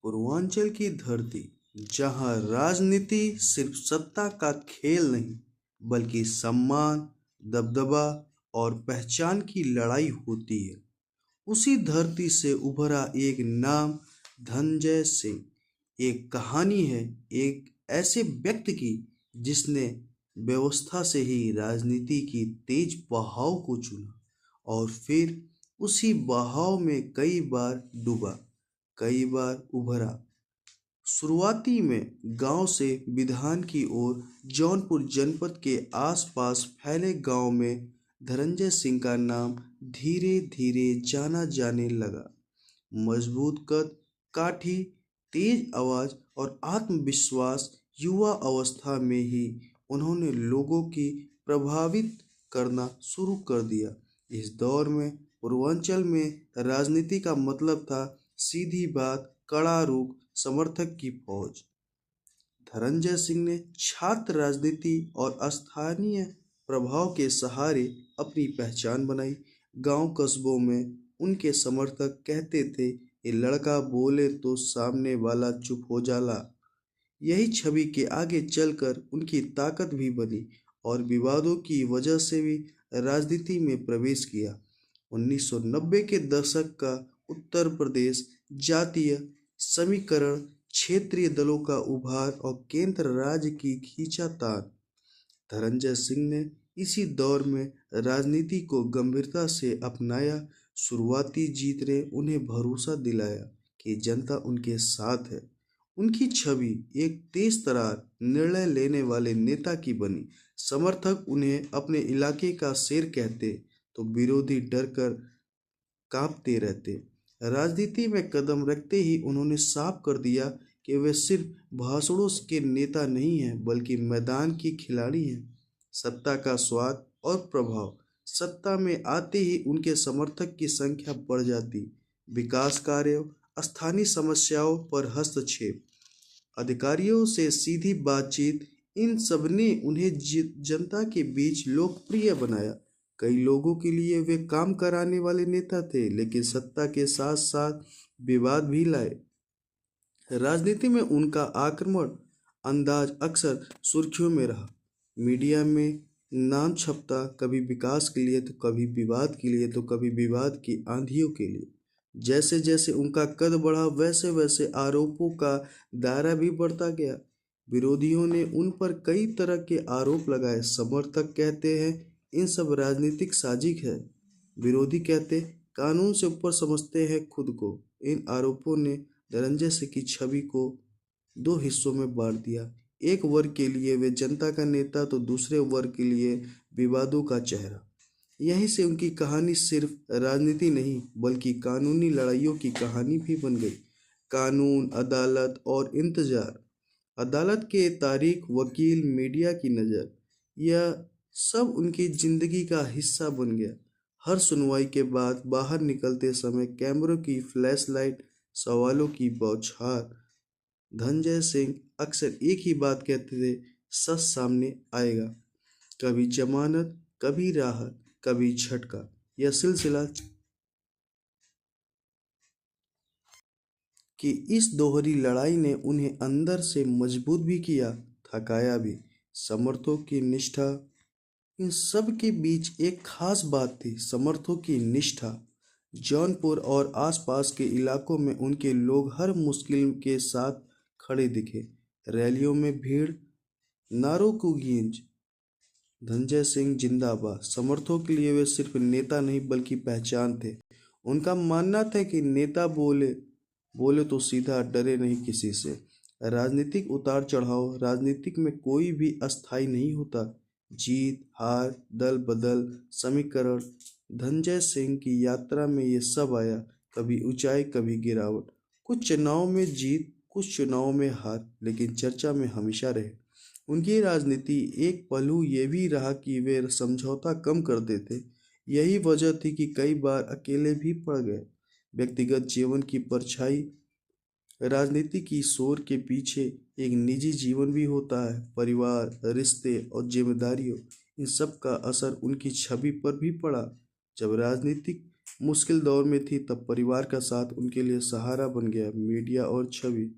पूर्वांचल की धरती, जहां राजनीति सिर्फ सत्ता का खेल नहीं बल्कि सम्मान, दबदबा और पहचान की लड़ाई होती है। उसी धरती से उभरा एक नाम, धनंजय सिंह। एक कहानी है एक ऐसे व्यक्ति की जिसने व्यवस्था से ही राजनीति की तेज बहाव को चुना और फिर उसी बहाव में कई बार डूबा, कई बार उभरा। शुरुआती में गांव से विधान की ओर जौनपुर जनपद के आसपास फैले गांव में धनंजय सिंह का नाम धीरे धीरे जाना जाने लगा। मजबूत कद, काठी, तेज आवाज और आत्मविश्वास, युवा अवस्था में ही उन्होंने लोगों की प्रभावित करना शुरू कर दिया। इस दौर में पूर्वांचल में राजनीति का मतलब था सीधी बात, कड़ा रुख, समर्थक की फौज। धनंजय सिंह ने छात्र राजनीति और स्थानीय प्रभाव के सहारे अपनी पहचान बनाई। गांव कस्बों में उनके समर्थक कहते थे, ये लड़का बोले तो सामने वाला चुप हो जाला। यही छवि के आगे चलकर उनकी ताकत भी बनी और विवादों की वजह से भी राजनीति में प्रवेश किया। 1990 के दशक का उत्तर प्रदेश, जातीय समीकरण, क्षेत्रीय दलों का उभार और केंद्र राज्य की खींचातान। धनंजय सिंह ने इसी दौर में राजनीति को गंभीरता से अपनाया। शुरुआती जीत ने उन्हें भरोसा दिलाया कि जनता उनके साथ है। उनकी छवि एक तेज तर्रार, निर्णय लेने वाले नेता की बनी। समर्थक उन्हें अपने इलाके का शेर कहते तो विरोधी डर कर कांपते रहते। राजनीति में कदम रखते ही उन्होंने साफ कर दिया कि वे सिर्फ भाषणों के नेता नहीं हैं बल्कि मैदान की खिलाड़ी हैं। सत्ता का स्वाद और प्रभाव, सत्ता में आते ही उनके समर्थक की संख्या बढ़ जाती। विकास कार्यों, स्थानीय समस्याओं पर हस्तक्षेप, अधिकारियों से सीधी बातचीत, इन सब ने उन्हें जनता के बीच लोकप्रिय बनाया। कई लोगों के लिए वे काम कराने वाले नेता थे, लेकिन सत्ता के साथ साथ विवाद भी लाए। राजनीति में उनका आक्रमण अंदाज अक्सर सुर्खियों में रहा। मीडिया में नाम छपता, कभी विकास के लिए तो कभी विवाद के लिए तो कभी विवाद की आंधियों के लिए। जैसे जैसे उनका कद बढ़ा वैसे वैसे आरोपों का दायरा भी बढ़ता गया। विरोधियों ने उन पर कई तरह के आरोप लगाए। समर्थक कहते हैं इन सब राजनीतिक साजिश है, विरोधी कहते कानून से ऊपर समझते हैं खुद को। इन आरोपों ने धनंजय सिंह की छवि को दो हिस्सों में बांट दिया। एक वर्ग के लिए वे जनता का नेता तो दूसरे वर्ग के लिए विवादों का चेहरा। यहीं से उनकी कहानी सिर्फ राजनीति नहीं बल्कि कानूनी लड़ाइयों की कहानी भी बन गई। कानून, अदालत और इंतजार, अदालत के तारीख, वकील, मीडिया की नज़र, यह सब उनकी जिंदगी का हिस्सा बन गया। हर सुनवाई के बाद बाहर निकलते समय कैमरों की फ्लैशलाइट, सवालों की बौछार। धनंजय सिंह अक्सर एक ही बात कहते थे, सच सामने आएगा। कभी जमानत, कभी राहत, कभी झटका। यह सिलसिला कि इस दोहरी लड़ाई ने उन्हें अंदर से मजबूत भी किया, थकाया भी। समर्थों की निष्ठा, इन सब के बीच एक खास बात थी, समर्थों की निष्ठा। जौनपुर और आसपास के इलाकों में उनके लोग हर मुश्किल के साथ खड़े दिखे। रैलियों में भीड़, नारों की गूंज, धनंजय सिंह जिंदाबाद। समर्थकों के लिए वे सिर्फ नेता नहीं बल्कि पहचान थे। उनका मानना था कि नेता बोले बोले तो सीधा, डरे नहीं किसी से। राजनीतिक उतार चढ़ाव, राजनीतिक में कोई भी अस्थायी नहीं होता। जीत हार, दल बदल, समीकरण। धनंजय सिंह की यात्रा में ये सब आया, कभी ऊंचाई कभी गिरावट, कुछ चुनाव में जीत, कुछ चुनाव में हार, लेकिन चर्चा में हमेशा रहे। उनकी राजनीति एक पहलू ये भी रहा कि वे समझौता कम करते थे। यही वजह थी कि कई बार अकेले भी पड़ गए। व्यक्तिगत जीवन की परछाई, राजनीति की शोर के पीछे एक निजी जीवन भी होता है। परिवार, रिश्ते और जिम्मेदारियों, इन सब का असर उनकी छवि पर भी पड़ा। जब राजनीतिक मुश्किल दौर में थी तब परिवार का साथ उनके लिए सहारा बन गया। मीडिया और छवि।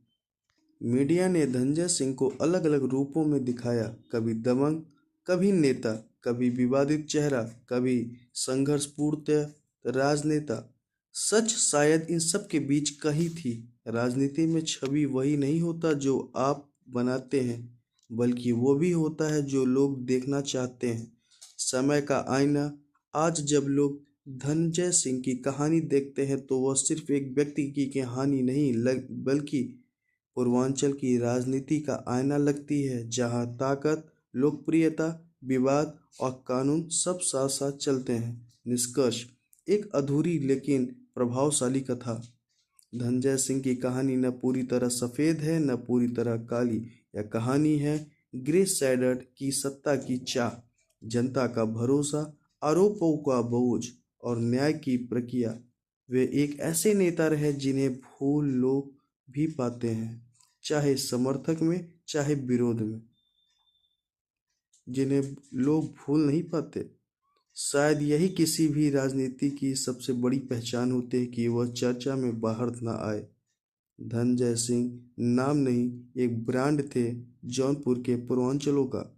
मीडिया ने धनंजय सिंह को अलग अलग रूपों में दिखाया, कभी दबंग, कभी नेता, कभी विवादित चेहरा, कभी संघर्षपूर्ण राजनेता। सच शायद इन सब के बीच कहीं थी। राजनीति में छवि वही नहीं होता जो आप बनाते हैं, बल्कि वो भी होता है जो लोग देखना चाहते हैं। समय का आईना। आज जब लोग धनंजय सिंह की कहानी देखते हैं तो वह सिर्फ एक व्यक्ति की कहानी नहीं बल्कि पूर्वांचल की राजनीति का आईना लगती है, जहां ताकत, लोकप्रियता, विवाद और कानून सब साथ साथ चलते हैं। निष्कर्ष। एक अधूरी लेकिन प्रभावशाली कथा। धनंजय सिंह की कहानी न पूरी तरह सफेद है न पूरी तरह काली। यह कहानी है ग्रे सैडर्ड की सत्ता की चाह, जनता का भरोसा, आरोपों का बोझ और न्याय की प्रक्रिया। वे एक ऐसे नेता रहे जिन्हें भूल लोग भी पाते हैं, चाहे समर्थक में चाहे विरोध में, जिन्हें लोग भूल नहीं पाते। शायद यही किसी भी राजनीति की सबसे बड़ी पहचान होती है कि वह चर्चा में बाहर न आए। धनंजय सिंह नाम नहीं, एक ब्रांड थे जौनपुर के पूर्वांचलों का।